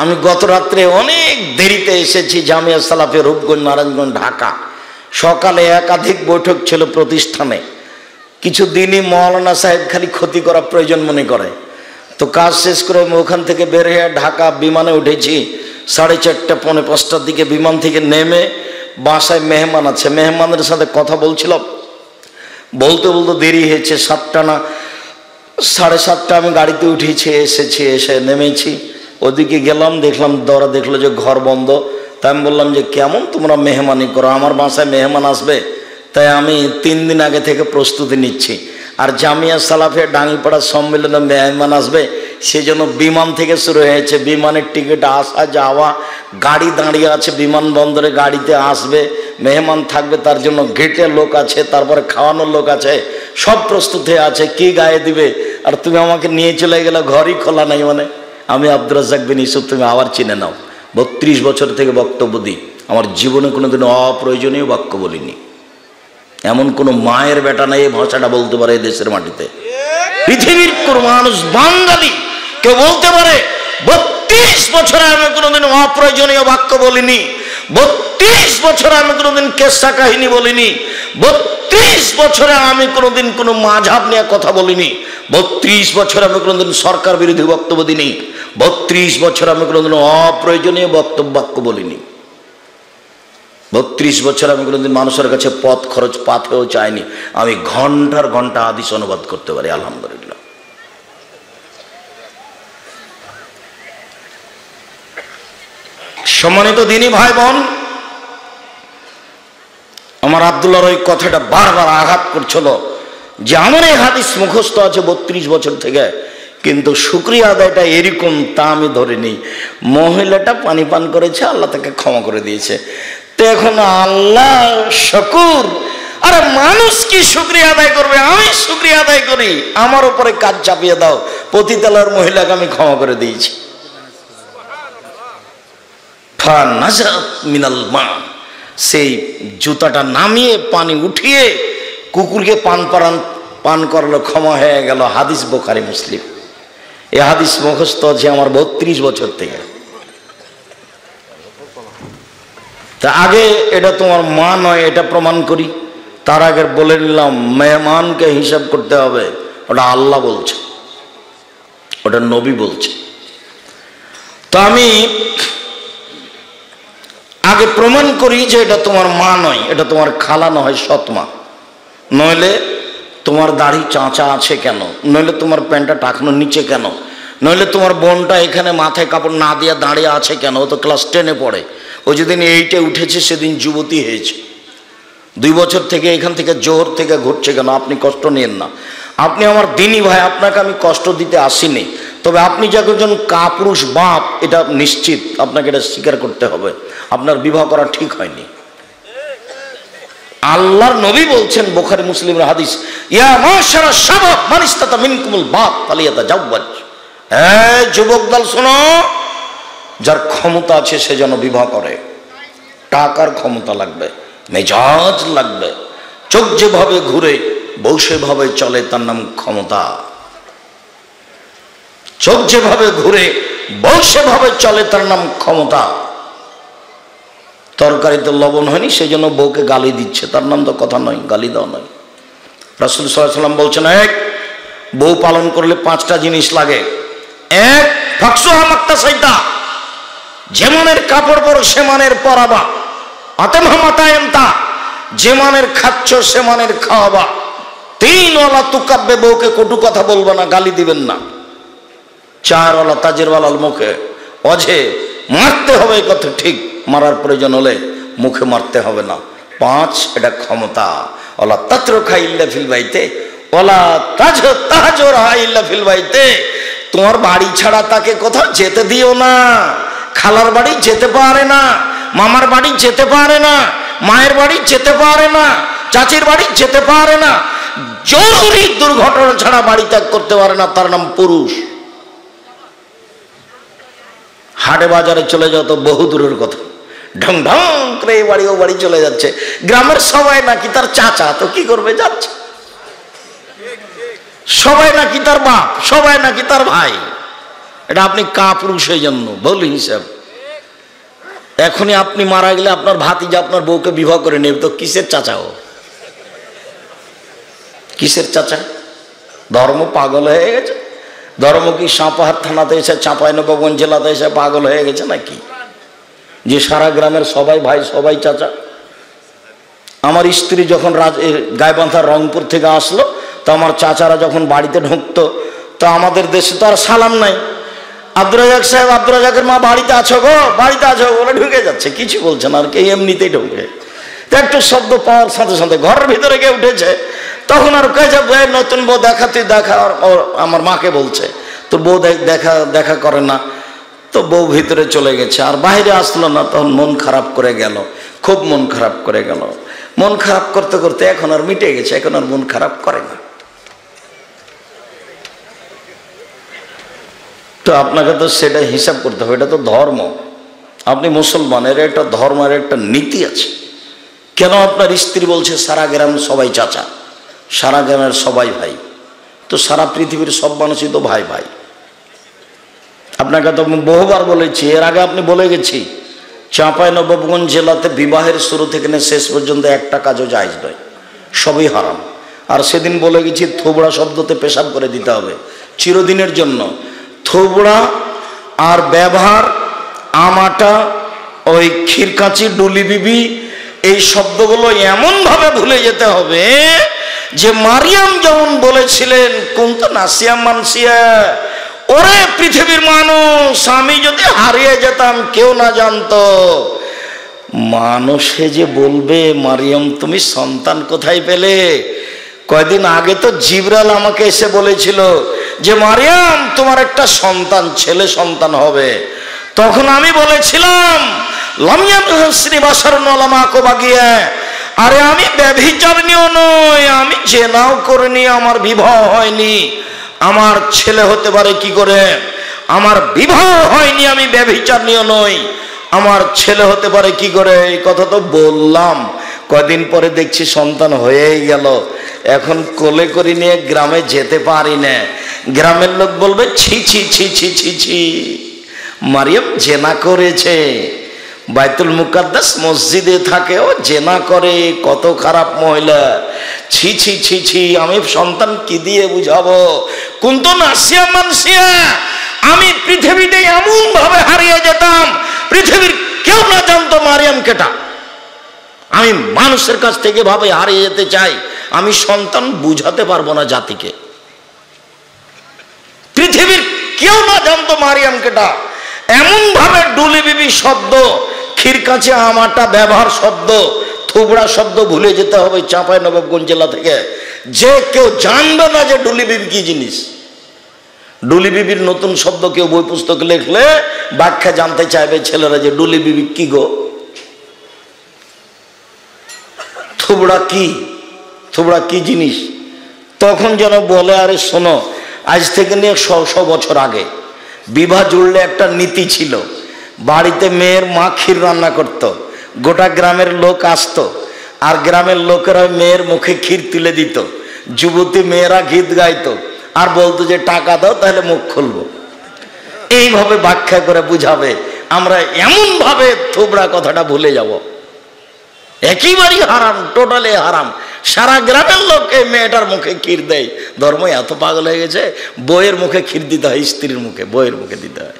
আমি গত রাত্রে অনেক দেরিতে এসেছি জামিয়া সালাফে রূপগঞ্জ নারায়ণগঞ্জ ঢাকা। সকালে একাধিক বৈঠক ছিল প্রতিষ্ঠানে। কিছু দিনই মৌলানা সাহেব খালি ক্ষতি করা প্রয়োজন মনে করে, তো কাজ শেষ করে আমি ওখান থেকে বের হয়ে ঢাকা বিমানে উঠেছি 4:30 পৌনে 5টার দিকে। বিমান থেকে নেমে বাসায় মেহমান আছে, মেহমানের সাথে কথা বলছিলাম, বলতে বলতে দেরি হয়েছে 7টা না 7:30 আমি গাড়িতে উঠেছি, এসে নেমেছি। ওদিকে গেলাম, দেখলাম দরা দেখলো যে ঘর বন্ধ। তাই আমি বললাম যে কেমন তোমরা মেহমানি করো, আমার বাসায় মেহমান আসবে, তাই আমি 3 দিন আগে থেকে প্রস্তুতি নিচ্ছি। আর জামিয়া সালাফে ডাঙ্গিপাড়া সম্মেলনে মেহমান আসবে, সেজন্য বিমান থেকে শুরু হয়েছে। বিমানের টিকিট, আসা যাওয়া, গাড়ি দাঁড়িয়ে আছে বিমানবন্দরে, গাড়িতে আসবে, মেহমান থাকবে, তার জন্য গেটে লোক আছে, তারপরে খাওয়ানোর লোক আছে, সব প্রস্তুত হয়ে আছে। কি গায়ে দিবে, আর তুমি আমাকে নিয়ে চলে গেলে, ঘরই খোলা নাই। মানে আমি আব্দুর রাজ্জাক বিন ইউসুফ, তুমি আবার চিনে নাও। 32 বছর থেকে বক্তব্য দিই, আমার জীবনে কোনোদিন অপ্রয়োজনীয় বাক্য বলিনি। এমন কোনো মায়ের বেটা নাই এই ভাষাটা বলতে পারে এই দেশের মাটিতে। পৃথিবীর কোন মানুষ, বাঙালি কেউ বলতে পারে 32 বছরে আমি কোনোদিন অপ্রয়োজনীয় বাক্য বলিনি, 32 বছরে আমি কোনোদিন কেসা কাহিনী বলিনি, 32 বছরে আমি কোনোদিন কোনো মাঝহাব নিয়ে কথা বলিনি, 32 বছরে আমি কোনোদিন সরকার বিরোধী বক্তব্য দিইনি, 32 বছর আমি কোনোদিন অপ্রয়োজনীয় বাক্য বলিনি, 32 বছর আমি কোনোদিন মানুষের কাছে পথ খরচ পাথেও চাইনি। আমি ঘন্টার ঘন্টা হাদিস অনুবাদ করতে পারি, আলহামদুলিল্লাহ। সম্মানিত দিনী ভাই বোন, আমার আব্দুল্লাহর ওই কথাটা বারবার আঘাত করছিল যে আমার এই হাদিস মুখস্থ আছে 32 বছর থেকে, কিন্তু শুকরিয়া আদায়টা এরকম তা আমি ধরিনি। মহিলাটা পানি পান করেছে, আল্লাহ তাকে ক্ষমা করে দিয়েছে। তো এখন আল্লাহ শুকুর, আরে মানুষ কি শুকরিয়া আদায় করবে? আমি শুকরিয়া আদায় করি, আমার উপরে কাজ চাপিয়ে দাও। পতিতালয়ের মহিলাকে আমি ক্ষমা করে দিয়েছি। মিনাল মা, সেই জুতাটা নামিয়ে পানি উঠিয়ে কুকুরকে পান করলো, ক্ষমা হয়ে গেল। হাদিস বুখারী মুসলিম। এই হাদিস মুখস্থ আছে আমার 32 বছর থেকে। তা আগে এটা তোমার মা নয়, এটা প্রমাণ করি। তার আগে বলে নিলাম, মেহমানকে হিসাব করতে হবে, ওটা আল্লাহ বলছে, ওটা নবী বলছে। তো আমি আগে প্রমাণ করি যে এটা তোমার মা নয়, এটা তোমার খালা নয়, সৎমা। নইলে তোমার দাড়ি চাঁচা আছে কেন, নইলে তোমার প্যান্টটা টাকনোর নিচে কেন, নইলে তোমার বোনটা এখানে মাথায় কাপড় না দিয়ে দাঁড়িয়ে আছে কেন, ও তো ক্লাস 10-এ পড়ে, ও যেদিন 8-এ উঠেছে সেদিন যুবতী হয়েছে। 2 বছর থেকে এখান থেকে জোহর থেকে ঘুরছে কেন? আপনি কষ্ট নিয়েন না, আপনি আমার দিনী ভাই, আপনাকে আমি কষ্ট দিতে আসিনি। তবে আপনি যে একজন কাপুরুষ বাপ, এটা নিশ্চিত, আপনাকে এটা স্বীকার করতে হবে, আপনার বিবাহ করা ঠিক হয়নি। আল্লাহর নবী বলছেন, বুখারী মুসলিমের হাদিস, ইয়া মাশারা শাবাব মান ইসতাতা মিনকুমুল বাত ফালিয়াতাজাওয়াজ। হ্যাঁ যুবক দল শোনো, যার ক্ষমতা আছে সে যেন বিবাহ করে। টাকার ক্ষমতা লাগবে, মেজাজ লাগবে, চোখ যেভাবে ঘুরে বউ সেভাবে চলে, তার নাম ক্ষমতা। চোখ যেভাবে ঘুরে বউ সেভাবে চলে, তার নাম ক্ষমতা। তরকারিতে লবণ হয়নি সেই জন্য বউকে গালি দিচ্ছে, তার নাম তো কথা নয়, গালি দেওয়া নয়। রাসূল সাল্লাল্লাহু আলাইহি ওয়াসাল্লাম বলছেন, এক বউ পালন করলে 5টা জিনিস লাগে। এক, ফাকসুহা মাক্তাসাইতা, যেমনের কাপড় পরো সেমানের পরাবা। আতেমহা মাতায়েমতা, যেমানের খাচ্ছ সেমানের খাওয়াবা। 3, ওয়ালা তুকাব্বে, বউকে কটু কথা বলবে না, গালি দিবেন না। 4, ওয়ালা তাজিরওয়ালাল মুখে, অঝে মারতে হবে, এই কথা ঠিক, মারার প্রয়োজন হলে মুখে মারতে হবে না। 5, এটা ক্ষমতা। ওয়ালা তাতরুকা ইল্লা ফিল বাইতে ওয়ালা তাহজুরহা ইল্লা ফিল বাইতে, তোমার বাড়ি ছাড়া তাকে কোথাও যেতে দিও না। খালার বাড়ি যেতে পারে না, মামার বাড়ি যেতে পারে না, মায়ের বাড়ি যেতে পারে না, চাচির বাড়ি যেতে পারে না, জরুরি দুর্ঘটনা ছাড়া বাড়ি ত্যাগ করতে পারে না, তার নাম পুরুষ। হাটে বাজারে চলে যাও তো বহু দূরের কথা, ঢং ঢং করে এই বাড়ি ও বাড়ি চলে যাচ্ছে। গ্রামের সবাই নাকি তার চাচা, তো কি করবে, যাচ্ছে। সবাই নাকি তার বাপ, সবাই নাকি তার ভাই, এটা আপনি কাপুরুষ এই জন্য ভুল হিসাব। এখনই আপনি মারা গেলে আপনার ভাতিজা আপনার বউকে বিবাহ করে নেবে, তো কিসের চাচা ও? কিসের চাচা? ধর্ম পাগল হয়ে গেছে। ধর্ম কি সাপাহার থানাতে এসে, চাঁপাইনবাবগঞ্জ জেলাতে এসে পাগল হয়ে গেছে নাকি যে সারা গ্রামের সবাই ভাই সবাই চাচা? আমার স্ত্রী যখন গাইবান্ধার রংপুর থেকে আসলো, তো আমার চাচারা যখন বাড়িতে ঢুকতো, তো আমাদের দেশে তো আর সালাম নাই। আব্দুর রাজাক সাহেব, আব্দুর রাজাকের মা বাড়িতে আছো গো, বাড়িতে আছো বলে ঢুকে যাচ্ছে, কিছু বলছে না আর কি, এমনিতেই ঢুকে। তো একটু শব্দ পাওয়ার সাথে সাথে ঘরের ভিতরে গিয়ে উঠেছে, তখন আর কয়েছে নতুন বউ দেখা, তুই দেখা। আমার মাকে বলছে তোর বউ দেখা করে না, তো বউ ভিতরে চলে গেছে, আর বাইরে আসলো না। তখন মন খারাপ করে গেল, খুব মন খারাপ করে গেল। মন খারাপ করতে করতে এখন আর মিটে গেছে, এখন আর মন খারাপ করে না। তো আপনাকে তো সেটা হিসাব করতে হবে, এটা তো ধর্ম। আপনি মুসলমানের একটা ধর্মের একটা নীতি আছে। কেন আপনার স্ত্রী বলছে সারা গ্রাম সবাই চাচা, সারা গ্রামের সবাই ভাই? তো সারা পৃথিবীর সব মানুষই তো ভাই ভাই। আপনাকে তো বহুবার বলেছি, এর আগে আপনি বলে গেছি, চাঁপাইনবাবগঞ্জ জেলাতে বিবাহের শুরু থেকে শেষ পর্যন্ত একটা কাজও জায়েজ নয়, সবই হারাম। আর সেদিন বলে গেছি থোবড়া শব্দতে পেশাব করে দিতে হবে চিরদিনের জন্য। থোবড়া আর ব্যবহার, আমাটা, ওই ক্ষীরকাঁচি, ডুলি বিবি, এই শব্দগুলো এমনভাবে ভুলে যেতে হবে যে মারিয়াম যেমন বলেছিলেন কুনতু নাসিয়াম মানসিয়া, ওরে পৃথিবীর মানুষ, আমি যদি হারিয়ে যেতাম কেউ না জানতো। মানুষে যে বলবে মারিয়াম তুমি সন্তান কোথায় পেলে? কয়দিন আগে তো জিবরাইল আমাকে এসে বলেছিল যে মারিয়াম তোমার একটা সন্তান, ছেলে সন্তান হবে। তখন আমি বলেছিলাম আরে আমি ব্যভিচারিণীও নই, আমি জেনাও করিনি, আমার বিবাহ হয়নি, আমার ছেলে হতে পারে কি করে? আমার বিবাহ হয়নি, আমি ব্যভিচারিণীও নই, আমার ছেলে হতে পারে কি করে? এই কথা তো বললাম। কদিন পরে দেখছি সন্তান হয়েই গেল। এখন কোলে করে নিয়ে গ্রামে যেতে পারি না। গ্রামের লোক বলবে ছি ছি ছি ছি ছি ছি, মারিয়াম জেনা করেছে। বাইতুল মুকাদ্দাস মসজিদে থাকে, ও জেনা করে, কত খারাপ মহিলা, ছি ছি ছি ছি। আমি সন্তান কি দিয়ে বুঝাবো? কুনতু নাসিয়া মানসিয়া, আমি পৃথিবীতে এমন ভাবে হারিয়ে যেতাম পৃথিবীর কেউ না জানতো মারিয়াম কেটা। আমি মানুষের কাছ থেকে ভাবে হারিয়ে যেতে চাই, আমি সন্তান বুঝাতে পারবো না জাতিকে। পৃথিবীর কেউ না জানতো মারিয়াম কেটা। এমন ভাবে ডুলি বিবি শব্দ, ক্ষীরকাঁচি, আমাটা ব্যবহার শব্দ, থুবড়া শব্দ ভুলে যেতে হবে চাঁপাইনবাবগঞ্জ জেলা থেকে, যে কেউ জানবে না যে ডুলি বিবি কি জিনিস। ডুলি বিবির নতুন শব্দ কেউ বই পুস্তক লিখলে ব্যাখ্যা জানতে চাইবে ছেলেরা যে ডুলি বিবি কি গো, থুবড়া কি, থুবড়া কি জিনিস। তখন যেন বলে আরে শোনো, আজ থেকে নিয়ে 100 বছর আগে বিবাহ জুড়লে একটা নীতি ছিল। বাড়িতে মেয়ের মা ক্ষীর রান্না করত, গোটা গ্রামের লোক আসতো, আর গ্রামের লোকেরা মেয়ের মুখে ক্ষীর তুলে দিত। যুবতী মেয়েরা গীত গাইতো আর বলতো যে টাকা দাও তাহলে মুখ খুলবো। এইভাবে ব্যাখ্যা করে বুঝাবে। আমরা এমন ভাবে থুবড়া কথাটা ভুলে যাব, একেবারেই হারাম, টোটালি হারাম। সারা গ্রামের লোক এই মেয়েটার মুখে ক্ষীর দেয়। ধর্ম এত পাগল হয়ে গেছে, বইয়ের মুখে ক্ষীর দিতে হয়, স্ত্রীর মুখে, বইয়ের মুখে দিতে হয়,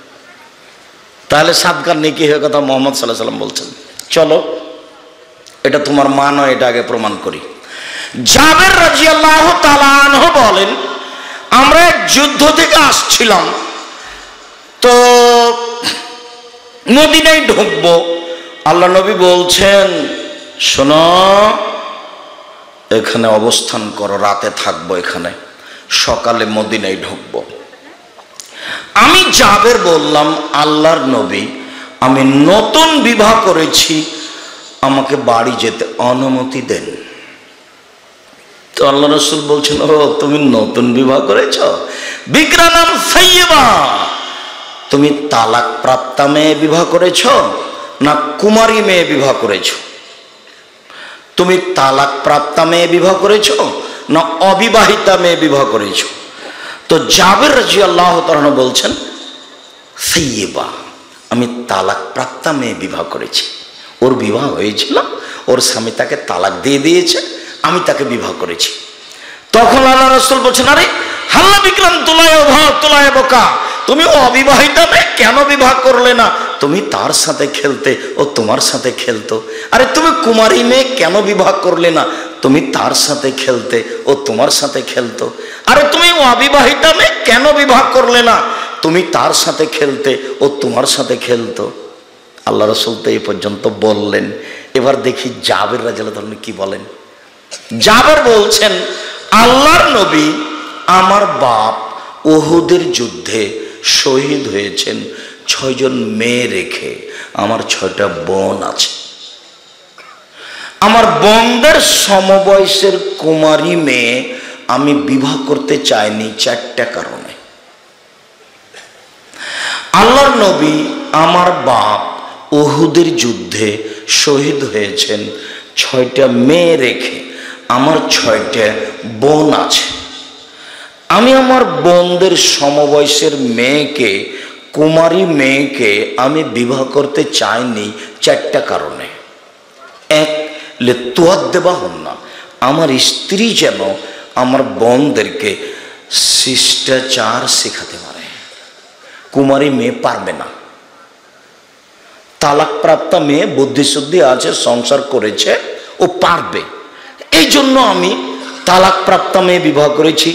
তাহলে সাদকার নেকি হয়ে কথা মোহাম্মদ সাল্লাল্লাহু আলাইহি ওয়াসাল্লাম বলছেন। চলো এটা তোমার মা নয়, এটা আগে প্রমাণ করি। জাবের রাদিয়াল্লাহু তাআলা আনহু বলেন, আমরা এক যুদ্ধ থেকে আসছিলাম, তো মদিনায় ঢুকবো। আল্লাহ নবী বলছেন শোনো, এখানে অবস্থান করো, রাতে থাকবো এখানে, সকালে মদিনায় ঢুকবো। আমি জাবের বললাম আল্লাহর নবী, আমি নতুন বিবাহ করেছি, আমাকে বাড়ি যেতে অনুমতি দেন। তো আল্লাহ রাসূল বলছেন, ও তুমি নতুন বিবাহ করেছ, বিকরানাম সাইয়্যিবা, তুমি তালাক প্রাপ্তা মেয়ে বিবাহ করেছ না কুমারী মেয়ে বিবাহ করেছ? তুমি তালাক প্রাপ্তা মেয়ে বিবাহ করেছ না অবিবাহিতা মেয়ে বিবাহ করেছ? তো জাবের রাদিয়াল্লাহু তাআলা বলছেন সাইয়্যিবা, আমি তালাক প্রাপ্তা মেয়ে বিবাহ করেছি। ওর বিবাহ হয়েছিল, ওর স্বামী তাকে তালাক দিয়ে দিয়েছে, আমি তাকে বিবাহ করেছি। তখন আল্লাহ রাসূল বলছেন, আরে হাল্লা বিক্রাম তোলায় বোকা, তুমি অবিবাহিতা মেয়ে কেন বিবাহ করলে না? তুমি তার সাথে খেলতে, ও তোমার সাথে খেলতো। আরে তুমি কুমারী মেয়ে কেন বিবাহ করলে না? তুমি তার সাথে খেলতে, ও তোমার সাথে খেলতো। আরে তুমি অবিবাহিতা মেয়ে কেন বিবাহ করলে না? তুমি তার সাথে খেলতে, ও তোমার সাথে খেলতো। আল্লাহ রাসূল তো এই পর্যন্ত বললেন। এবার দেখি জাবের রাদিয়াল্লাহু আনহু কি বলেন। জাবের বলছেন, আল্লাহর নবী, আমার বাপ উহুদের যুদ্ধে শহীদ হয়েছেন 6 জন মেয়ে রেখে। আমার 6টা বোন আছে। আমার বোনদের সমবয়সের কুমারী মেয়ে আমি বিবাহ করতে চাইনি 4টা কারণে। আল্লাহর নবী, আমার বাপ উহুদের যুদ্ধে শহীদ হয়েছেন 6টা মেয়ে রেখে। আমার 6টা বোন আছে। আমি আমার বোনদের সমবয়সের মেয়েকে, কুমারী মেয়েকে আমি বিবাহ করতে চাইনি 4টা কারণে। 1, লিতুয়াদ্দিবাহুন্না, আমার স্ত্রী যেন আমার বোনদেরকে শিষ্টাচার শেখাতে পারে। কুমারী মেয়ে পারবে না। তালাকপ্রাপ্তা মেয়ে বুদ্ধিশুদ্ধি আছে, সংসার করেছে, ও পারবে। এই জন্য আমি তালাকপ্রাপ্তা মেয়ে বিবাহ করেছি।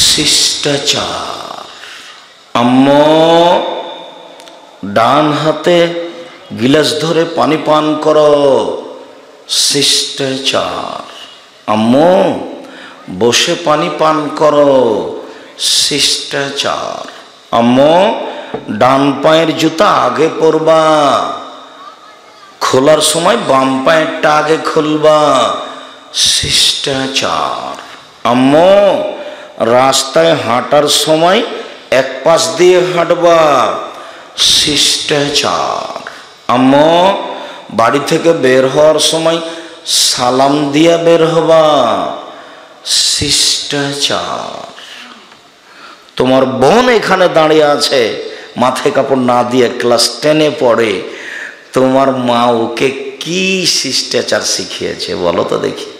শিষ্টাচার, আম্মা ডান হাতে গিলাস ধরে পানি পান করো, শিষ্টাচার। আম্মু বসে পানি পান করো, শিষ্টাচার। আম্মু ডান পায়ের জুতা আগে পরবা, খোলার সময় বাম পায়েরটা আগে খুলবা, শিষ্টাচার। আম্মু রাস্তায় হাঁটার সময় এক পাশ দিয়ে হাঁটবা, শিষ্টাচার। আম্মু বাড়ি থেকে বের হওয়ার সময় সালাম দিয়া বের হবা, শিষ্টাচার। তোমার বোন এখানে দাঁড়িয়ে আছে, মাথায় কাপড় না দিয়ে ক্লাস 10-এ পড়ে। তোমার মা ওকে কি শিষ্টাচার শিখিয়েছে বলো তো দেখি?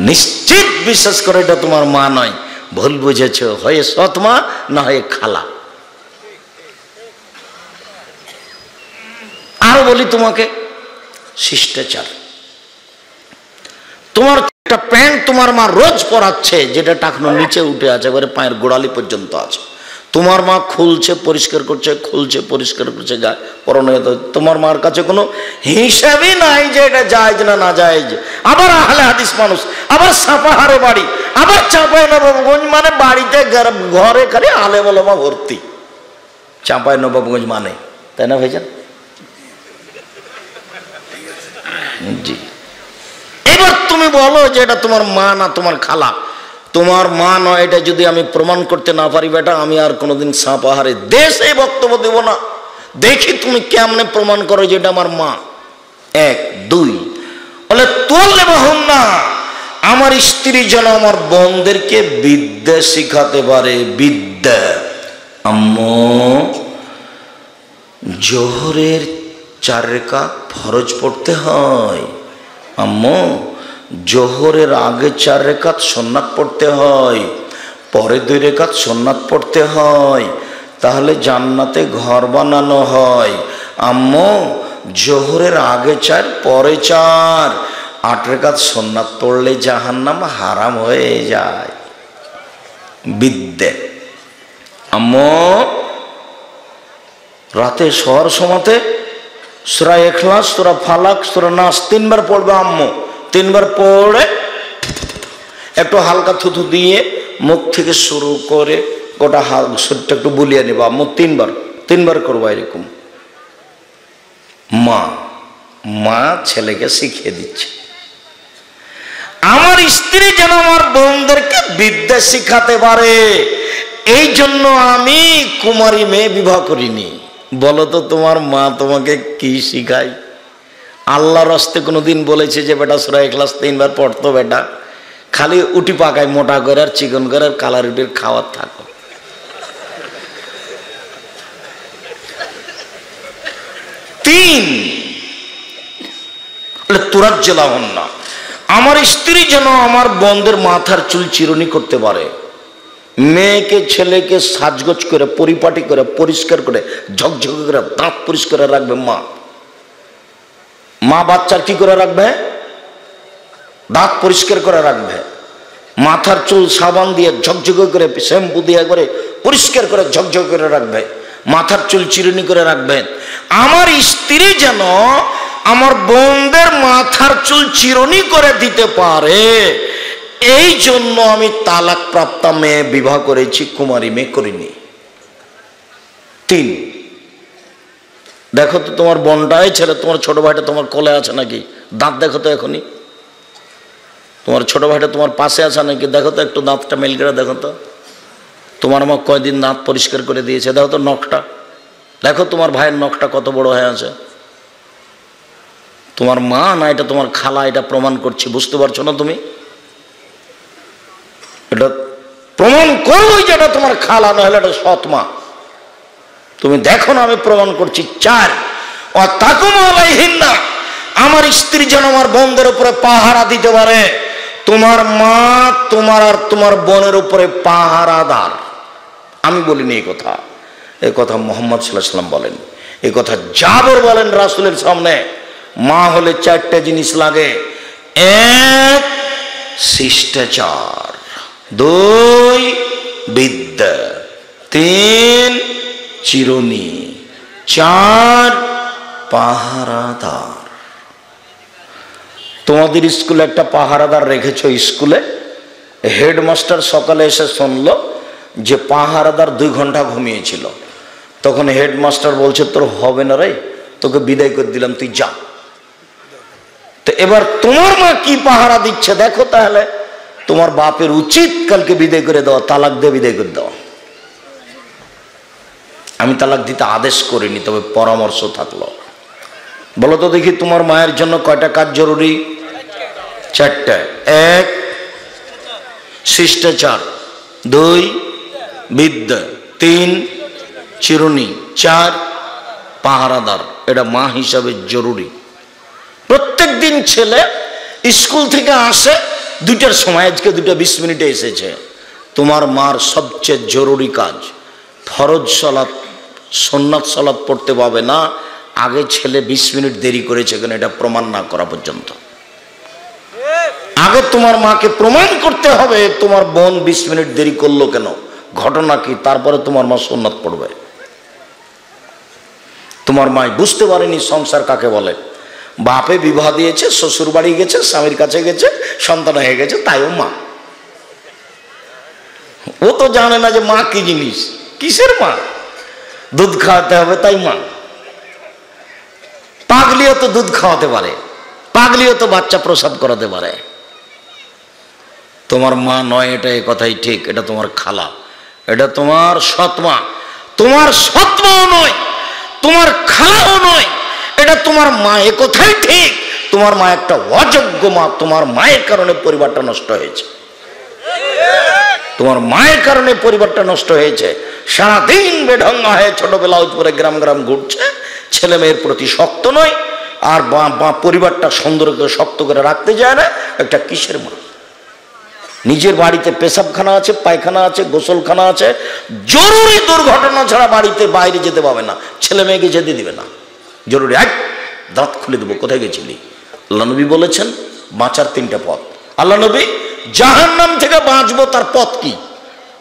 নিশ্চিত বিশ্বাস করে এটা তোমার মা নয়, ভুল বুঝেছ। হয় সৎ মা, না হয় খালা। আরো বলি তোমাকে, শিষ্টাচার। তোমার একটা প্যান্ট তোমার মা রোজ পরাচ্ছে, যেটা টাকনো নিচে উঠে আছে, এবারে পায়ের গোড়ালি পর্যন্ত আছে। তোমার মা খুলছে পরিষ্কার করছে, খুলছে পরিষ্কার করছে, গায়ে পরনে। তোমার মার কাছে কোনো হিসাবই নাই যে এটা জায়েজ না না জায়েজ। আবার আহলে হাদিস মানুষ, আবার সাপাহারে বাড়ি, আবার চাঁপাইনবাবগঞ্জ, মানে বাড়িতে ঘরে খালি আলেম ওলামা ভর্তি। চাঁপাইনবাবগঞ্জ মানে, তাই না ভাইজান? জি। এবার তুমি বলো যে এটা তোমার মা না তোমার খালা। তোমার মা নয়, এটা যদি আমি প্রমাণ করতে না পারি বেটা, আমি আর কোনোদিন সাপাহারে দেশে বক্তব্য দেব না। দেখি তুমি কেমনে প্রমাণ করো যে এটা আমার মা। 1, 2 বলে তোলে বাহুন না, আমার স্ত্রী যেন আমার বোনদেরকে বিদ্যা শিখাতে পারে, বিদ্যা। আম্মু জোহরের 4 রাকাত ফরজ পড়তে হয়। আম্মু জোহরের আগে 4 রাকাত সুন্নাত পড়তে হয়, পরে 2 রাকাত সুন্নাত পড়তে হয়, তাহলে জান্নাতে ঘর বানানো হয়। আম্মু জোহরের আগে 4, পরে 4, 8 রাকাত সুন্নাত পড়লে জাহান্নাম হারাম হয়ে যায়। বিদ্যে। আম্মু রাতে শোয়ার সময়তে সূরা ইখলাস, সূরা ফালাক, সূরা নাস 3 বার পড়বে আম্মু। 3 বার পড়ে একটু হালকা থুথু দিয়ে মুখ থেকে শুরু করে গোটা শরীরটা একটু বুলিয়ে নেবা আম্মু। 3 বার করবো এরকম। মা ছেলেকে শিখিয়ে দিচ্ছে। আমার স্ত্রী যেন আমার বোনদেরকে বিদ্যা শিখাতে পারে, এই জন্য আমি কুমারী মেয়ে বিবাহ করিনি। বলো তো তোমার মা তোমাকে কি শিখায়? আল্লাহর রাস্তে কোনোদিন বলেছে যে বেটা সূরা ইখলাস 3 বার পড়তো? বেটা খালি উটি পাকায় মোটা করে আর চিকন করে আর কালা রুটির খাওয়ার থাকো। তিন, তুরাজ্জালাহুন না, আমার স্ত্রী যেন আমার বোনদের মাথার চুল চিরুনি করতে পারে, মেয়েকে ছেলেকে সাজগোজ করে পরিপাটি করে পরিষ্কার করে ঝকঝকে করে দাঁত পরিষ্কার রাখবে মা। মা বাচ্চার কি করে রাখবে? দাঁত পরিষ্কার করে রাখবে, মাথার চুল সাবান দিয়ে ঝকঝকে করে শ্যাম্পু দিয়ে করে পরিষ্কার করে ঝকঝকে করে রাখবে, মাথার চুল চিরুনি করে রাখবে। আমার স্ত্রী যেন আমার বোনদের মাথার চুল চিরুনি করে দিতে পারে, এই জন্য আমি তালাক প্রাপ্তা মেয়ে বিবাহ করেছি, কুমারী মেয়ে করিনি। তিন, দেখো তো তোমার বোনটাই ছেলে, তোমার ছোট ভাইটা তোমার কোলে আছে নাকি? দাঁত দেখো তো এখনই। তোমার ছোট ভাইটা তোমার পাশে আছে নাকি? দেখো তো একটু দাঁতটা মেল করে দেখো তো। তোমার মা কয়দিন দাঁত পরিষ্কার করে দিয়েছে? দেখো তো নখটা, দেখো তোমার ভাইয়ের নখটা কত বড় হয়ে আছে। তোমার মা না এটা তোমার খালা, এটা প্রমাণ করছি, বুঝতে পারছো না তুমি? এটা প্রমাণ করবোই যে এটা তোমার খালা, না হলে এটা সৎ মা। তুমি দেখো না, আমি প্রমাণ করছি। চার, না, আমার স্ত্রী যেন আমার বোনদের উপরে পাহারা দিতে পারে। তোমার মা তোমার আর তোমার বোনের উপরে পাহারাদার। আমি বলিনি এই কথা, এই কথা মুহাম্মদ সাল্লাল্লাহু আলাইহি ওয়াসাল্লাম বলেন, এই কথা জাবর বলেন রাসূলের সামনে। মা হলে চারটে জিনিস লাগে: এক, শিষ্টাচার; দুই, বিদ্যা; তিন, চিরুনি; চার, পাহারাদার। তোমাদের স্কুলে একটা পাহারাদার রেখেছো স্কুলে, হেডমাস্টার সকালে এসে শুনলো যে পাহারাদার 2 ঘন্টা ঘুমিয়েছিল। তখন হেডমাস্টার বলছে, তোর হবে না রে, তোকে বিদায় করে দিলাম, তুই যা। তো এবার তোমার মা কি পাহারা দিচ্ছে দেখো। তাহলে তোমার বাপের উচিত কালকে বিদায় করে দেওয়া, তালাক দিয়ে বিদায় করে দেওয়া। আমি তালাক দিতে আদেশ করিনি, তবে পরামর্শ থাকলো। বলো তো দেখি, তোমার মায়ের জন্য কয়টা কাজ জরুরি? 4টা। 1, শিষ্টাচার; 2, বিদ্যা; 3, চিরুনি; 4, পাহারাদার। এটা মা হিসাবে জরুরি। প্রত্যেক দিন ছেলে স্কুল থেকে আসে 2টার সময়, আজকে 2:20 এসেছে। তোমার মার সবচেয়ে জরুরি কাজ, ফরজ সালাত সুন্নাত সালাত পড়তে পাবে না, আগে ছেলে 20 মিনিট দেরি করেছে কেন এটা প্রমাণ না করা পর্যন্ত। আগে তোমার মাকে প্রমাণ করতে হবে তোমার বোন 20 মিনিট দেরি করলো কেন, ঘটনা কি, তারপরে তোমার মা সুন্নাত পড়বে। তোমার মা বুঝতে পারেনি সংসার কাকে বলে। বাপে বিবাহ দিয়েছে, শ্বশুর বাড়ি গেছে, স্বামীর কাছে গেছে, সন্তান হয়ে গেছে, তাইও মা। ও তো জানে না যে মা কি জিনিস, কিসের মা। দুধ খাওয়াতে হবে তাই মা। পাগলিও তো দুধ খাওয়াতে পারে, পাগলিও তো বাচ্চা প্রসব করাতে পারে। তোমার মা নয়, এটা এই কথাই ঠিক, এটা তোমার খালা, এটা তোমার সৎমা। তোমার সৎমাও নয়, তোমার খালাও নয়, এটা তোমার মা, এ কথাই ঠিক। তোমার মা একটা অযোগ্য মা, তোমার মায়ের কারণে পরিবারটা নষ্ট হয়েছে। তোমার মায়ের কারণে পরিবারটা নষ্ট হয়েছে। সারাদিন বেঢঙ্গা হয়ে ছোটবেলা উপরে গ্রাম গ্রাম ঘুরছে, ছেলে মেয়ের প্রতি শক্ত নয়, আর পরিবারটা সুন্দর করে শক্ত করে রাখতে যায় না। একটা কিসের মা? নিজের বাড়িতে পেশাবখানা আছে, পায়খানা আছে, গোসলখানা আছে, জরুরি দুর্ঘটনা ছাড়া বাড়িতে বাইরে যেতে পাবে না, ছেলে মেয়েকে যেতে দিবে না। জরুরি দাঁত খুলে দেবো, কোথায় গেছিলি? আল্লাহ নবী বলেছেন বাঁচার 3টা পথ। আল্লাহ নবী জাহান্নাম থেকে বাঁচবো তার পথ কি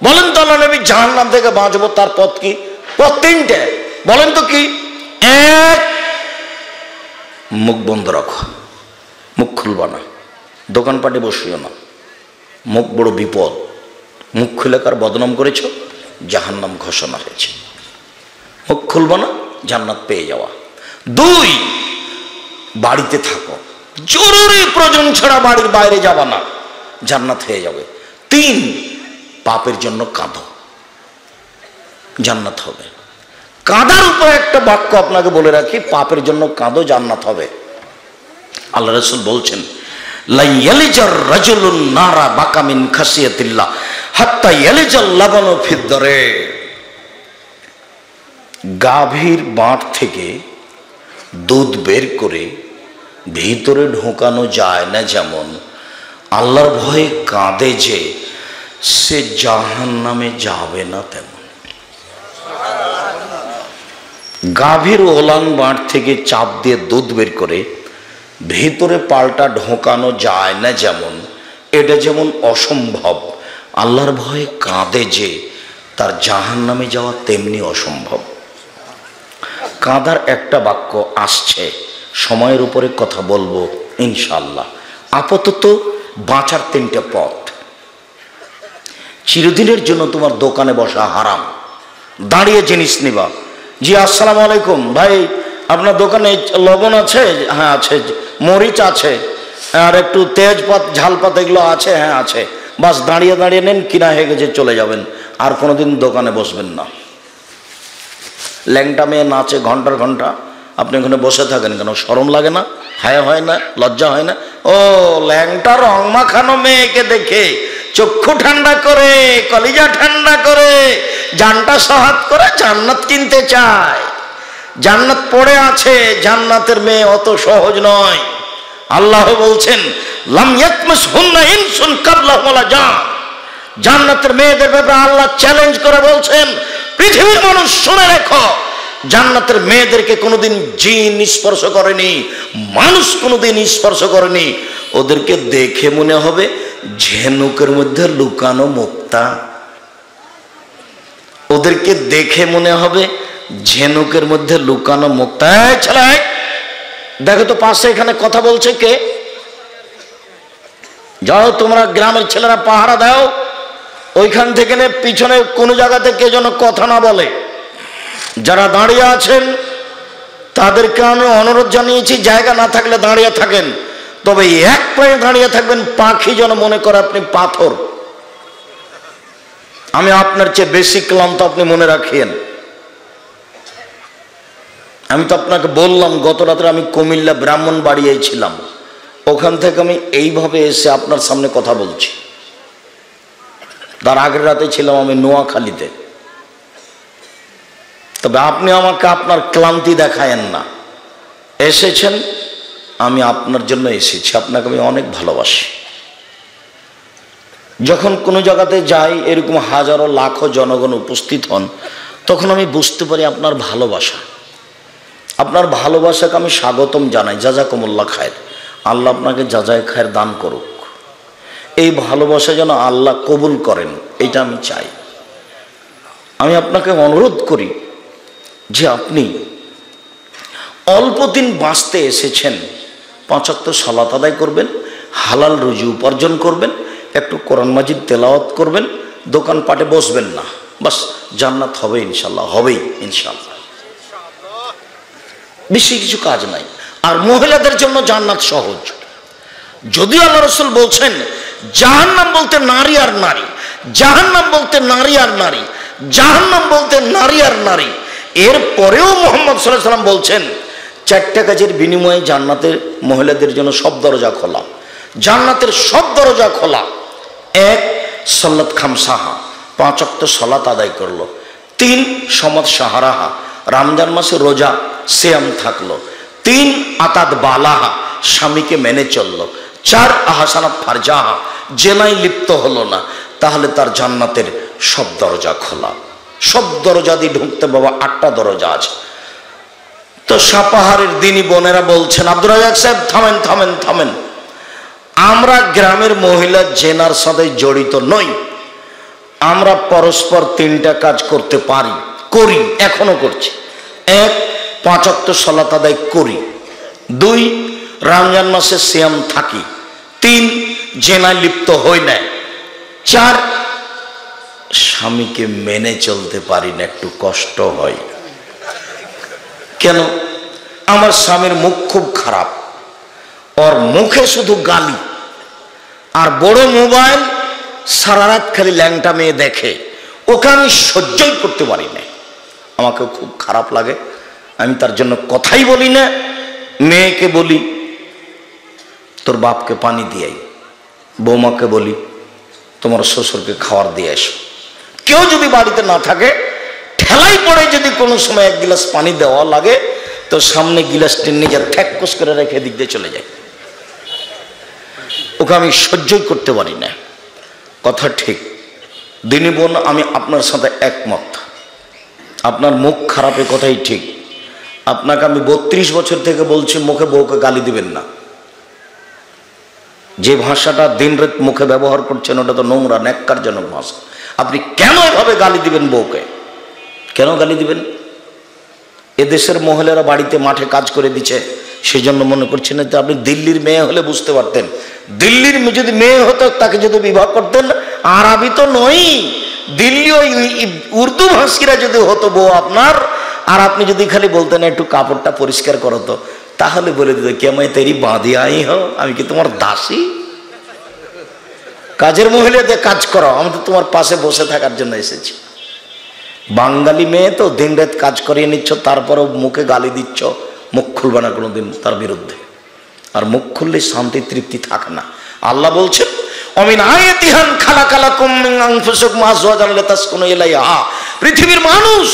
বলেন তো? আল্লাহ নবী জাহান্নাম থেকে বাঁচবো তার পথ কি? পথ 3টে, বলেন তো কি? 1, মুখ বন্ধ রাখো, মুখ খুলবা না, দোকানপাটে বসিও না, মুখ বড় বিপদ। মুখ খুলে কার বদনাম করেছ, জাহান্নাম ঘোষণা হয়েছে। মুখ খুলবা না, জান্নাত পেয়ে যাওয়া। 2, বাড়িতে থাকো, জরুরি প্রয়োজন ছাড়া বাড়ির বাইরে যাবা না, জান্নাত হয়ে যাবে। 3, পাপের জন্য কাঁদো, জান্নাত হবে। কাঁদার উপর একটা বাক্য আপনাকে বলে রাখি, পাপের জন্য কাঁদো, জান্নাত হবে। আল্লাহ রাসূল বলছেন, লা ইয়ালিজার রাজুলুন নারা বাকা মিন খাসিয়াতিল্লাহ হাত্তা ইয়ালিজাল লাবানু ফিদ দারে। গাভীর বাঁট থেকে দুধ বের করে ভিতরে ঢোকানো যায় না, যেমন আল্লাহর ভয়ে কাঁদে যে সে জাহান্নামে যাবে না, তেমন গাভীর ওলান বাঁট থেকে চাপ দিয়ে দুধ বের করে ভিতরে পাল্টা ঢোকানো যায় না, যেমন এটা যেমন অসম্ভব আল্লাহর ভয়ে কাঁদে যে তার জাহান্নামে যাওয়া তেমনি অসম্ভব। কাঁদার একটা বাক্য আসছে, সময়ের উপরে কথা বলবো ইনশাআল্লাহ। আপাতত বাঁচার তিনটে পথ। চিরদিনের জন্য তোমার দোকানে বসা হারাম, দাঁড়িয়ে জিনিস নিবা। জি আসসালামু আলাইকুম ভাই, আপনার দোকানে লবণ আছে? হ্যাঁ আছে। মরিচ আছে? আর একটু তেজপাত ঝালপাত এগুলো আছে? হ্যাঁ আছে। বাস দাঁড়িয়ে দাঁড়িয়ে নেন, কিনা হয়ে গেছে চলে যাবেন, আর কোনোদিন দোকানে বসবেন না। ল্যাংটা মেয়ে নাচে ঘন্টার ঘন্টা, আপনি ওখানে বসে থাকেন কেন? শরম লাগে না? হায়া হয় না? লজ্জা হয় না? ও ল্যাংটা রং মাখানো মেয়েকে দেখে চক্ষু ঠান্ডা করে, কলিজা ঠান্ডা করে, জানটা সহাত করে জান্নাত কিনতে চায়। জান্নাত পড়ে আছে, জান্নাতের মেয়ে অত সহজ নয়। আল্লাহ বলছেন লাম ইয়াতমাসহুন্না ইনসুন ক্বাবলাহুম ওয়ালা জান। জান্নাতের মেয়েদের ব্যাপারে আল্লাহ চ্যালেঞ্জ করে বলছেন, পৃথিবীর মানুষ শুনে রেখো, জান্নাতের মেয়েদেরকে কোনোদিন জিন স্পর্শ করেনি, মানুষ কোনোদিন স্পর্শ করেনি। ওদেরকে দেখে মনে হবে ঝিনুকের মধ্যে লুকানো মুক্তা। ওদেরকে দেখে মনে হবে ঝিনুকের মধ্যে লুকানো মুক্তা। ছেলে দেখো তো পাশে এখানে কথা বলছে কে? যাও তোমরা গ্রামের ছেলেরা পাহারা দাও, ওইখান থেকে পিছনে কোনো জায়গাতে কে যেন কথা না বলে। যারা দাঁড়িয়ে আছেন তাদেরকে আমি অনুরোধ জানিয়েছি, জায়গা না থাকলে দাঁড়িয়ে থাকেন, তবে এক পায়ে দাঁড়িয়ে থাকবেন, পাখি যেন মনে করে আপনি পাথর। আমি আপনার চেয়ে বেশি ক্লান্ত, আপনি মনে রাখেন। আমি তো আপনাকে বললাম গত রাত্রে আমি কুমিল্লা ব্রাহ্মণবাড়িয়ায় ছিলাম, ওখান থেকে আমি এইভাবে এসে আপনার সামনে কথা বলছি। তার আগের রাতে ছিলাম আমি নোয়াখালীতে। তবে আপনি আমাকে আপনার ক্লান্তি দেখায়েন না। এসেছেন, আমি আপনার জন্য এসেছি, আপনাকে আমি অনেক ভালোবাসি। যখন কোনো জায়গাতে যাই, এরকম হাজারো লাখো জনগণ উপস্থিত হন, তখন আমি বুঝতে পারি আপনার ভালোবাসা। আপনার ভালোবাসাকে আমি স্বাগতম জানাই। জাযাকুমুল্লাহ খায়ের। আল্লাহ আপনাকে জাযায়ে খায়ের দান করুক। এই ভালোবাসা যেন আল্লাহ কবুল করেন, এটা আমি চাই। আমি আপনাকে অনুরোধ করি যে আপনি অল্প দিন বাঁচতে এসেছেন, 5 ওয়াক্ত সালাত আদায় করবেন, হালাল রুজি উপার্জন করবেন, একটু কোরআন মাজিদ তেলাওয়াত করবেন, দোকানপাটে বসবেন না, বাস জান্নাত হবে ইনশাল্লাহ, হবেই ইনশাল্লাহ। বেশি কিছু কাজ নাই। আর মহিলাদের জন্য জান্নাত সহজ। যদিও আল্লাহ রাসূল বলছেন জাহান্নাম বলতে নারী আর নারী, জাহান্নাম বলতে নারী আর নারী, জাহান্নাম বলতে নারী আর নারী, এরপরেও মুহাম্মদ সাল্লাল্লাহু আলাইহি ওয়াসাল্লাম বলছেন 4টা কাজের বিনিময়ে জান্নাতের মহিলাদের জন্য সব দরজা খোলা, জান্নাতের সব দরজা খোলা। 1 সালাত খামসাহা, 5 ওয়াক্ত সালাত আদায় করলো। 3 সমাদ সাহারাহা, রমজান মাসে রোজা সিয়াম থাকলো। 3 আতাদ বালাহা, স্বামীকে মেনে চললো। 4 আহসানাত ফারজাহা, জেনায় লিপ্ত হলো না। তাহলে তার জান্নাতের সব দরজা খোলা। সব দরজা দিয়ে ঢুকতে বাবা 8টা দরজা আছে। তো সাপাহারের দিনী বোনেরা বলছেন, আব্দুর রাজ্জাক সাহেব থামেন থামেন থামেন, আমরা গ্রামের মহিলা জেনার সাথে জড়িত নই। আমরা পরস্পর 3টা কাজ করতে পারি, করি, এখনো করছি। 1 5 ওয়াক্ত সালাত আদায় করি। 2 রমজান মাসে সিয়াম থাকি। 3 জেনায় লিপ্ত হই না। 4 স্বামীকে মেনে চলতে পারি না, একটু কষ্ট হয়। কেন? আমার স্বামীর মুখ খুব খারাপ, ওর মুখে শুধু গালি আর বড় মোবাইল, সারা রাত খালি ল্যাংটা মেয়ে দেখে, ওকে আমি সহ্যই করতে পারি না। আমাকে খুব খারাপ লাগে, আমি তার জন্য কথাই বলি না। মেয়েকে বলি তোর বাপকে পানি দিয়ে আই, বৌমাকে বলি তোমার শ্বশুরকে খাবার দিয়ে আসো। কেউ যদি বাড়িতে না থাকে, ঠেলাই পড়ে যদি কোনো সময় 1 গ্লাস পানি দেওয়া লাগে, তো সামনে গিলাসটি নিজে ঠ্যাক্কুস করে রেখে দিক দিয়ে চলে যায়। ওকে আমি সহ্যই করতে পারি না। কথা ঠিক দিনী বোন, আমি আপনার সাথে একমত। আপনার মুখ খারাপের কথাই ঠিক। আপনাকে আমি 32 বছর থেকে বলছি মুখে বউকে গালি দিবেন না। যে ভাষাটা দিন রাত মুখে ব্যবহার করছেন ওটা তো নোংরা, ন্যাক্কারজনক ভাষা। আপনি কেন এভাবে গালি দিবেন বউকে? কেন গালি দিবেন? এদেশের মহিলারা বাড়িতে মাঠে কাজ করে দিচ্ছে, সেই জন্য মনে করছেন না? আপনি দিল্লির মেয়ে হলে বুঝতে পারতেন। দিল্লির যদি মেয়ে হতো তাকে যদি বিবাহ করতেন, আরবি তো নই, দিল্লি ওই উর্দু ভাষীরা যদি হতো বউ আপনার, আর আপনি যদি খালি বলতেন একটু কাপড়টা পরিষ্কার করো তো, তাহলে বলে দিত কে मैं तेरी बांधी आई हूं, আমি কি তোমার দাসী? কাজের মহিলাদের কাজ করো, আমি তো তোমার পাশে বসে থাকার জন্য এসেছি। বাঙালি মেয়ে তো দিন রাত কাজ করিয়ে নিচ্ছ, তারপরও মুখে গালি দিচ্ছ, মুখ খুলবে না কোনোদিন তার বিরুদ্ধে। আর মুখ খুললে শান্তি তৃপ্তি থাকে না। আল্লাহ বলছেন অমিন আয়াতিহান খালাকালাকুম মিন আনফুসিকুম আজওয়াজান লিতাসকুনু ইলাইহা, পৃথিবীর মানুষ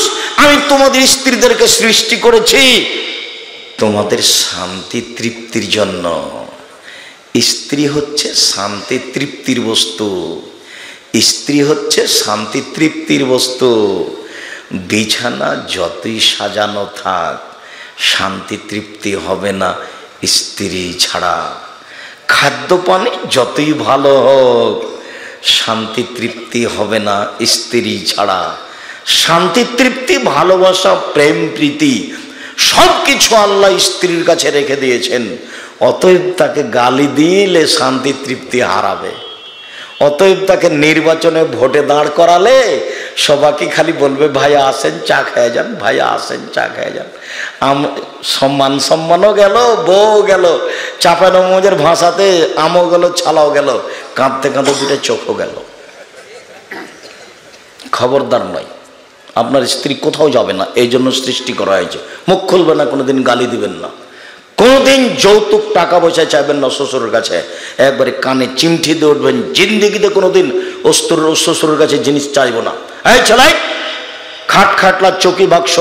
আমি তোমাদের স্ত্রীদেরকে সৃষ্টি করেছি তোমাদের শান্তি তৃপ্তির জন্য। স্ত্রী হচ্ছে শান্তি তৃপ্তির বস্তু, স্ত্রী হচ্ছে শান্তি তৃপ্তির বস্তু। বিছানা যতই সাজানো থাক শান্তি তৃপ্তি হবে না স্ত্রী ছাড়া। খাদ্য পানি যতই ভালো হোক শান্তি তৃপ্তি হবে না স্ত্রী ছাড়া। শান্তি তৃপ্তি, ভালোবাসা, প্রেম, প্রীতি সব কিছু আল্লাহ স্ত্রীর কাছে রেখে দিয়েছেন। অতএব তাকে গালি দিলে শান্তি তৃপ্তি হারাবে। অতএব তাকে নির্বাচনে ভোটে দাঁড় করালে সবাইকে খালি বলবে ভাইয়া আসেন চা খেয়ে যান, ভাইয়া আসেন চা খেয়ে যান। সম্মানও গেল, বউ গেল, চাপানো মজের ভাষাতে আমও গেল, ছালাও গেল, কাঁদতে কাঁদতে দুটো চোখও গেল। খবরদার নয়, আপনার স্ত্রী কোথাও যাবে না, এই জন্য সৃষ্টি করা হয়েছে। মুখ খুলবে না, কোনোদিন গালি দিবেন না, কোনোদিন যৌতুক টাকা পয়সা চাইবেন না শ্বশুরের কাছে। একবারে কানে চিমঠি দিয়ে উঠবেন, জিন্দিগিতে কোনোদিন শ্বশুরের কাছে জিনিস চাইবো না। এই চালাই খাট খাটলা চৌকি বাক্স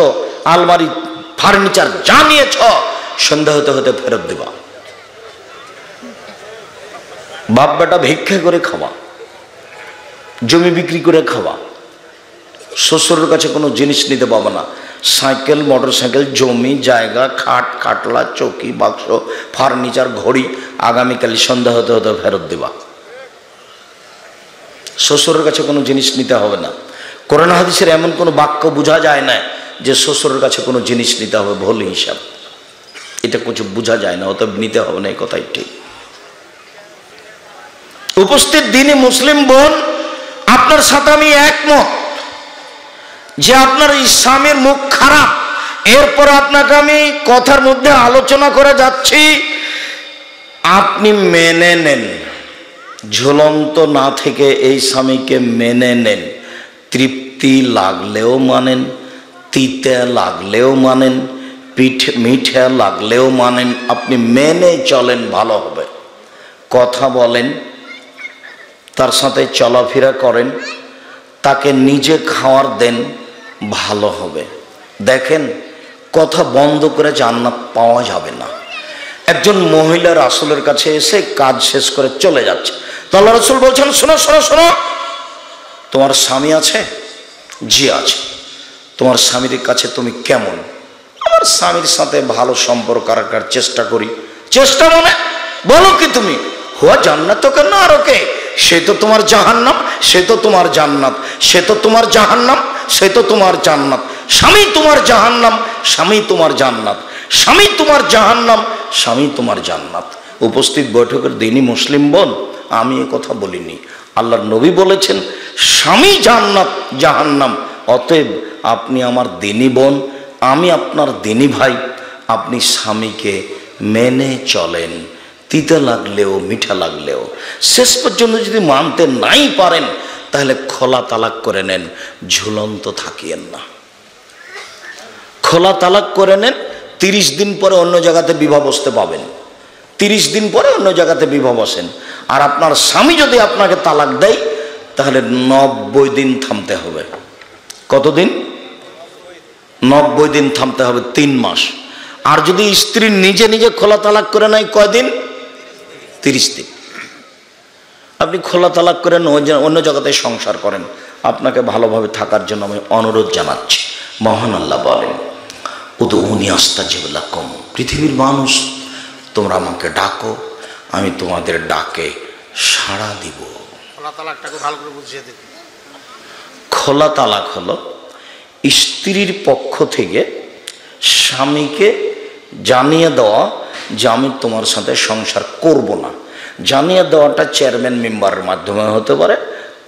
আলমারি ফার্নিচার যা নিয়েছ সন্ধ্যা হতে হতে ফেরত দিবা। বাপ বেটা ভিক্ষা করে খাওয়া, জমি বিক্রি করে খাওয়া, শ্বশুরের কাছে কোনো জিনিস নিতে পাবো না। সাইকেল, মোটর সাইকেল, জমি জায়গা, খাট খাটলা চৌকি বাক্স ফার্নিচার ঘড়ি আগামীকাল সন্ধ্যা হতে হতে ফেরত দেবা। শ্বশুরের কাছে কোনো জিনিস নিতে হবে না। কোরআন হাদিসের এমন কোনো বাক্য বোঝা যায় না যে শ্বশুরের কাছে কোনো জিনিস নিতে হবে ভুল হিসাব, এটা কিছু বোঝা যায় না, অতএব নিতে হবে না, এই কথাই ঠিক। উপস্থিত দিনী মুসলিম বোন, আপনার সাথে আমি একমত যে আপনার স্বামীর মুখ খারাপ। এরপর আপনাকে আমি কথার মধ্যে আলোচনা করে যাচ্ছি, আপনি মেনে নেন, ঝুলন্ত না থেকে এই স্বামীকে মেনে নেন। তৃপ্তি লাগলেও মানেন, তিতে লাগলেও মানেন, মিঠে লাগলেও মানেন, আপনি মেনে চলেন, ভালো হবে। কথা বলেন, তার সাথে চলাফেরা করেন, তাকে নিজে খাওয়ার দেন, ভালো হবে। দেখেন, কথা বন্ধ করে জান্নাত পাওয়া যাবে না। একজন মহিলা রাসূলের কাছে এসে কাজ শেষ করে চলে যাচ্ছে, তো আল্লাহ রাসূল বলছেন শোনো শোনো শোনো, তোমার স্বামী আছে? জি আছে। তোমার স্বামীর কাছে তুমি কেমন? আমার স্বামীর সাথে ভালো সম্পর্ক রাখার চেষ্টা করি। চেষ্টা মানে বলো কি তুমি? হুয়া জান্নাত তো কেন আর ওকে, সে তো তোমার জাহান্নাম, সে তো তোমার জান্নাত, সে তো তোমার জাহান্নাম, সে তো তোমার জান্নাত। স্বামী তোমার জাহান্নাম, স্বামী তোমার জান্নাত, স্বামী তোমার জাহান্নাম, স্বামী তোমার জান্নাত। উপস্থিত বৈঠকের দিনই মুসলিম বোন, আমি এ কথা বলিনি, আল্লাহর নবী বলেছেন স্বামী জান্নাত জাহান্নাম। অতএব আপনি আমার দিনী বোন, আমি আপনার দিনী ভাই, আপনি স্বামীকে মেনে চলেন, তিতা লাগলেও মিঠা লাগলেও। শেষ পর্যন্ত যদি মানতে নাই পারেন তাহলে খোলা তালাক করে নেন, ঝুলন্ত থাকিয়েন না। খোলা তালাক করে নেন, 30 দিন পরে অন্য জায়গাতে বিবাহ বসতে পাবেন, 30 দিন পরে অন্য জায়গাতে বিবাহ বসেন। আর আপনার স্বামী যদি আপনাকে তালাক দেয় তাহলে 90 দিন থামতে হবে। কতদিন? 90 দিন থামতে হবে, 3 মাস। আর যদি স্ত্রী নিজে নিজে খোলা তালাক করে নেয় কয়দিন? 30 দিন। আপনি খোলা তালাক করে অন্য জায়গাতে সংসার করেন, আপনাকে ভালোভাবে থাকার জন্য আমি অনুরোধ জানাচ্ছি। মহান আল্লাহ বলেন, উদউনি আস্তাজিব লাকুম, পৃথিবীর মানুষ তোমরা আমাকে ডাকো, আমি তোমাদের ডাকে সাড়া দিব। খোলা তালাকটাকে ভালো করে বুঝিয়ে দিন। খোলা তালাক হলো স্ত্রীর পক্ষ থেকে স্বামীকে জানিয়ে দেওয়া যে আমি তোমার সাথে সংসার করব না। জানিয়ে দেওয়াটা চেয়ারম্যান মেম্বারের মাধ্যমে হতে পারে,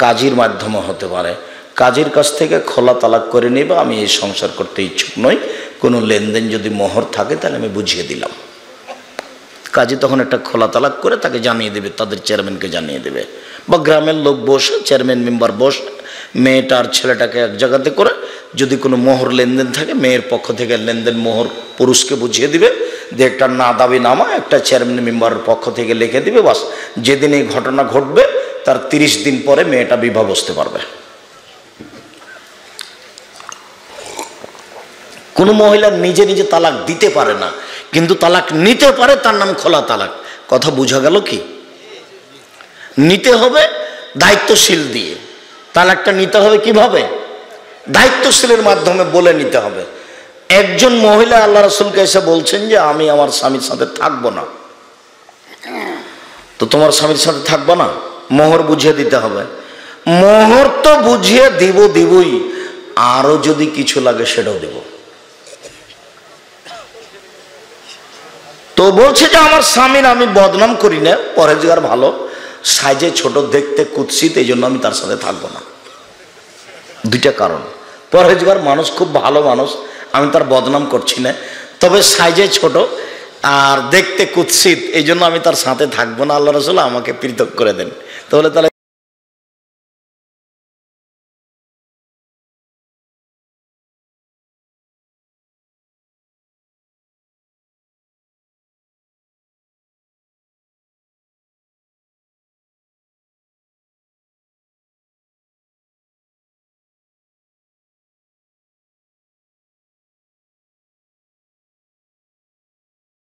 কাজীর মাধ্যমে হতে পারে। কাজীর কাছ থেকে খোলা তালাক করে নিবে, আমি এই সংসার করতে ইচ্ছুক নই, কোনো লেনদেন যদি মোহর থাকে তাহলে আমি বুঝিয়ে দিলাম। কাজী তখন একটা খোলা তালাক করে তাকে জানিয়ে দেবে, তাদের চেয়ারম্যানকে জানিয়ে দেবে, বা গ্রামের লোক বসে, চেয়ারম্যান মেম্বার বসে, মেয়েটা আর ছেলেটাকে এক জায়গাতে করে যদি কোনো মোহর লেনদেন থাকে, মেয়ের পক্ষ থেকে লেনদেন মোহর পুরুষকে বুঝিয়ে দিবে, যে একটা না দাবি নামা একটা চেয়ারম্যান মেম্বারের পক্ষ থেকে লিখে দিবে। বাস, যেদিন এই ঘটনা ঘটবে তার 30 দিন পরে মেয়েটা বিবাহ বসতে পারবে। কোনো মহিলা নিজে নিজে তালাক দিতে পারে না, কিন্তু তালাক নিতে পারে, তার নাম খোলা তালাক। কথা বোঝা গেল কি? নিতে হবে দায়িত্বশীল দিয়ে। তালাকটা নিতে হবে কিভাবে? দায়িত্বশীলের মাধ্যমে বলে নিতে হবে। একজন মহিলা আল্লাহ রাসূলকে এসে বলছেন যে আমি আমার স্বামীর সাথে থাকবো না। তো তোমার স্বামীর সাথে থাকবো না, মোহর বুঝিয়ে দিতে হবে। মোহর তো বুঝিয়ে দিবই, আরো যদি কিছু লাগে সেটাও দেব। তো বলছে যে আমার স্বামীর আমি বদনাম করি না, পরহেজগার ভালো, সাইজে ছোট, দেখতে কুৎসিত, এই জন্য আমি তার সাথে থাকবো না। দুইটা কারণ, পরহেজগার মানুষ, খুব ভালো মানুষ, আমি তার বদনাম করছি না, তবে সাইজে ছোট আর দেখতে কুৎসিত, এই জন্য আমি তার সাথে থাকবো না, আল্লাহ রাসূল আমাকে পৃথক করে দেন। তাহলে